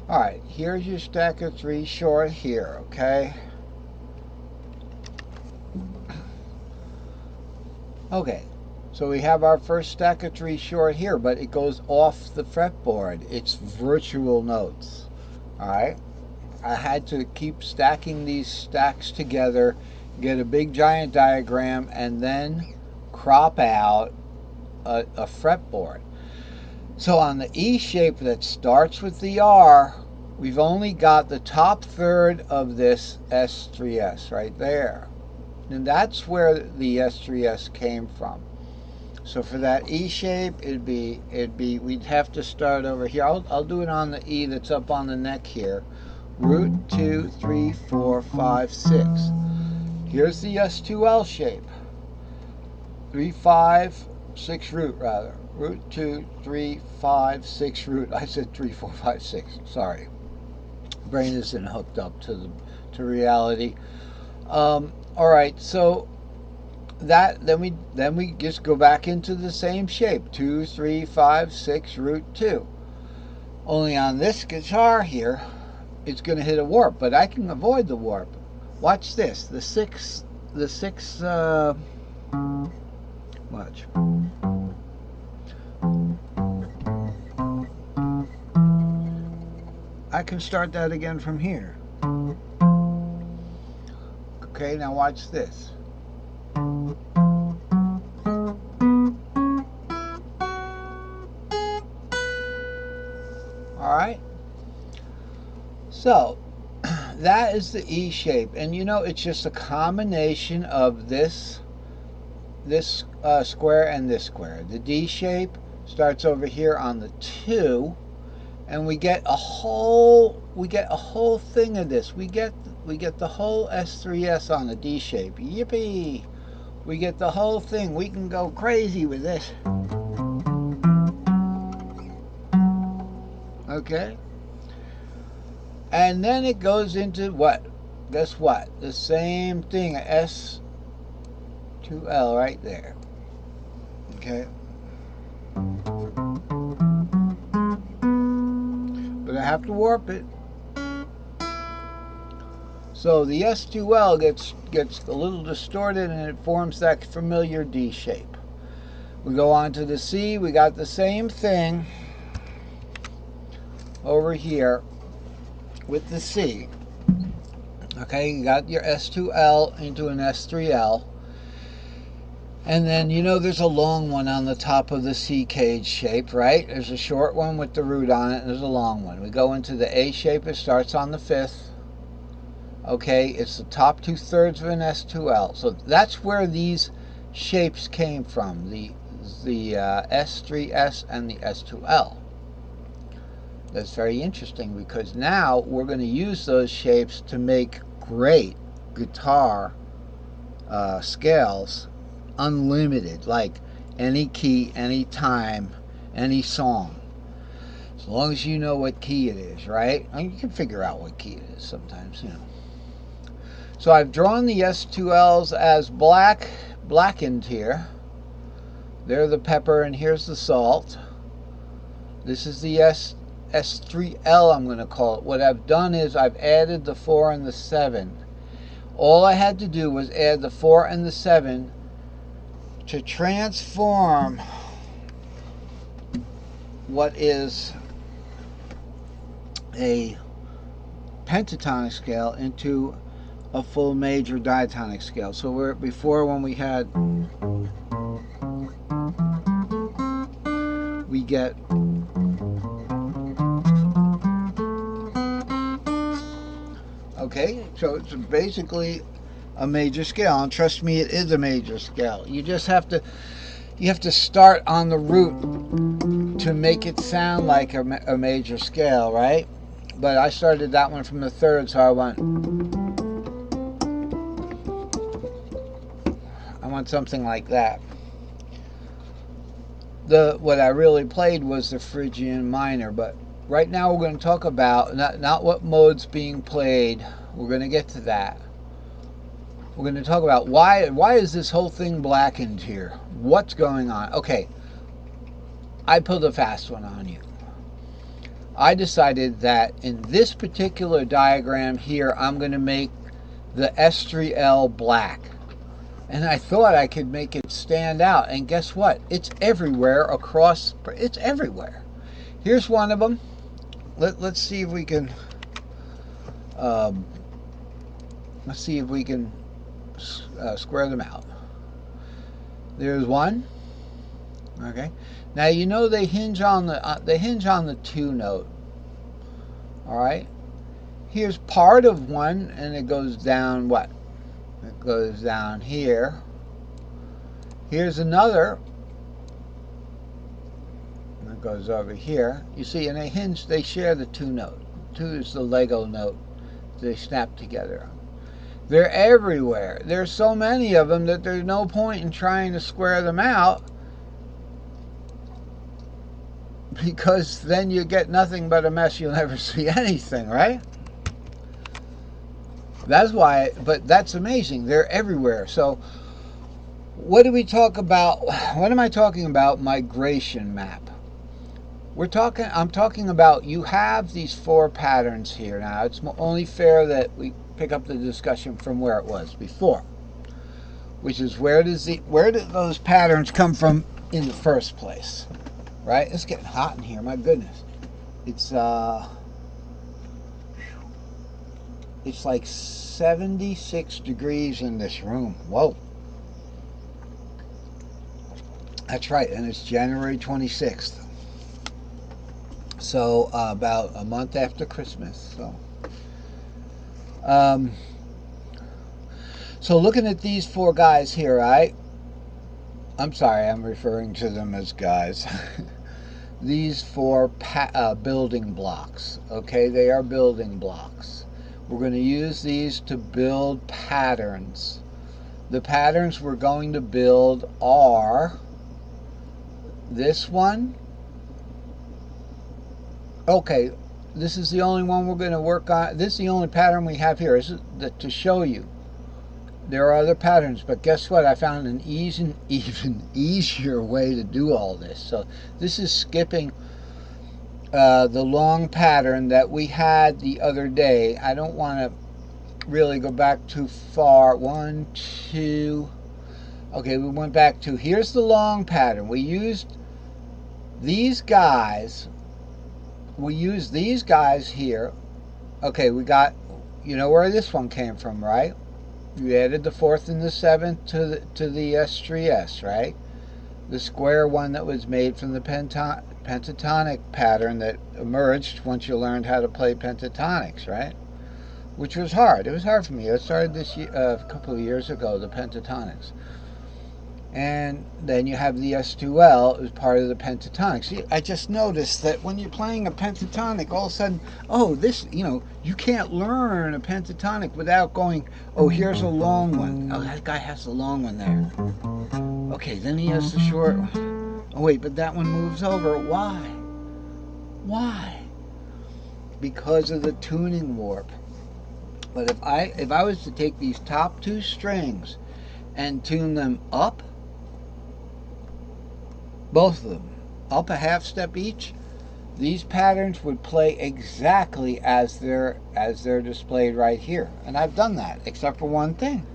Alright, here's your stack of 3 short here, okay? Okay, so we have our first stack of 3 short here, but it goes off the fretboard. It's virtual notes. Alright, I had to keep stacking these stacks together, get a big giant diagram, and then crop out a fretboard. So on the E shape that starts with the R, we've only got the top third of this S3S right there. And that's where the S3S came from. So for that E shape, we'd have to start over here. I'll do it on the E that's up on the neck here. Root 2, 3, 4, 5, 6. Here's the S2L shape. 3, 5, 6 root rather. Root 2, 3, 5, 6 root. I said 3, 4, 5, 6. Sorry. Brain isn't hooked up to reality. All right, so that then we just go back into the same shape. 2, 3, 5, 6 root 2. Only on this guitar here, it's going to hit a warp, but I can avoid the warp. Watch this. The six. Watch. I can start that again from here. Okay, now watch this. Alright? So, that is the E shape. And you know, it's just a combination of this square and this square. The D shape starts over here on the 2. And we get a whole thing of this. We get the whole S3S on the D shape. Yippee! We get the whole thing. We can go crazy with this. Okay? And then it goes into what? Guess what? The same thing, S2L right there. Okay? But I have to warp it. So the S2L gets a little distorted and it forms that familiar D shape. We go on to the C, we got the same thing over here with the C. Okay, you got your S2L into an S3L. And then, you know, there's a long one on the top of the C cage shape, right? There's a short one with the root on it, and there's a long one. We go into the A shape, it starts on the 5th. Okay, it's the top 2/3 of an S2L. So that's where these shapes came from, the S3S and the S2L. That's very interesting because now we're going to use those shapes to make great guitar scales, unlimited, like any key, any time, any song. As long as you know what key it is, right? I mean, you can figure out what key it is sometimes, you know. So I've drawn the S2Ls as blackened here. They're the pepper and here's the salt. This is the S3L, I'm going to call it. What I've done is I've added the 4 and the 7. All I had to do was add the 4 and the 7 to transform what is a pentatonic scale into a full major diatonic scale. So before when we had, we get okay, so it's basically a major scale, and trust me, it is a major scale. You just have to start on the root to make it sound like a major scale, right? But I started that one from the 3rd, so I want something like that. What I really played was the Phrygian minor, but right now we're going to talk about not what mode's being played. We're going to get to that. We're going to talk about why is this whole thing blackened here? What's going on? Okay, I pulled a fast one on you. I decided that in this particular diagram here, I'm going to make the S3L black. And I thought I could make it stand out. And guess what? It's everywhere across. It's everywhere. Here's one of them. Let's see if we can. Let's see if we can square them out. There's one. Okay. Now you know they hinge on the 2 note. All right. Here's part of one, and it goes down what? It goes down here. Here's another. And it goes over here. You see, and they share the 2 note. 2 is the Lego note. They snap together. They're everywhere. There's so many of them that there's no point in trying to square them out, because then you get nothing but a mess. You'll never see anything, right? That's why, but that's amazing. They're everywhere. So what do we talk about? What am I talking about? Migration map. I'm talking about, you have these 4 patterns here. Now, it's only fair that we pick up the discussion from where it was before, which is where did those patterns come from in the first place, right? It's getting hot in here. My goodness, it's like 76 degrees in this room. Whoa. That's right, and it's January 26th. So about a month after Christmas. So looking at these 4 guys here, right? I'm sorry, I'm referring to them as guys. These 4 building blocks, okay? They are building blocks. We're going to use these to build patterns. The patterns we're going to build are this one. Okay, this is the only one we're going to work on. This is the only pattern we have here. This is to show you. There are other patterns, but guess what? I found an even easier way to do all this. So this is skipping the long pattern that we had the other day. I don't want to really go back too far. 1, 2. Okay, we went back to, here's the long pattern. We used these guys. We used these guys here. Okay, we got, you know where this one came from, right? You added the 4th and the 7th to the S3S, right? The square one that was made from the pentatonic pattern that emerged once you learned how to play pentatonics, right? Which was hard. It was hard for me. I started this year, a couple of years ago, the pentatonics. And then you have the S2L as part of the pentatonic. See, I just noticed that when you're playing a pentatonic, all of a sudden, oh, this, you can't learn a pentatonic without going, oh, here's a long one. Oh, that guy has a long one there. Okay, then he has the short one. Oh, wait, but that one moves over. Why? Why? Because of the tuning warp. But if I was to take these top 2 strings and tune them up, both of them, up a half step each, these patterns would play exactly as they're displayed right here. And I've done that, except for one thing.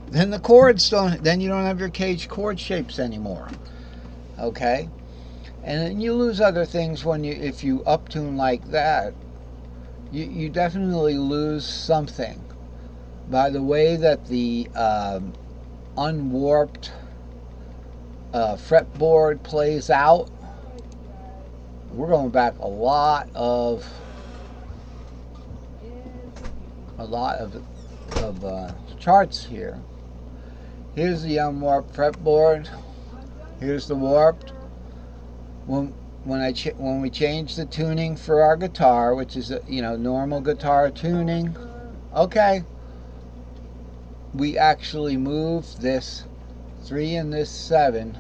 Then the chords then you don't have your cage chord shapes anymore. Okay? And then you lose other things if you uptune like that. You definitely lose something by the way that the unwarped fretboard plays out. We're going back a lot of charts here. Here's the unwarped fretboard. Here's the warped. When we change the tuning for our guitar, which is normal guitar tuning, okay, we actually move this 3 and this 7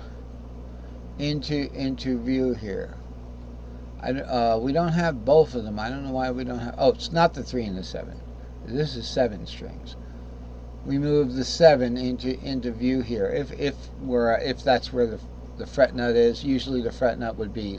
into view here. We don't have both of them. I don't know why we don't have. Oh, it's not the 3 and the 7. This is 7 strings. We move the 7 into view here. If that's where the fret nut is. Usually the fret nut would be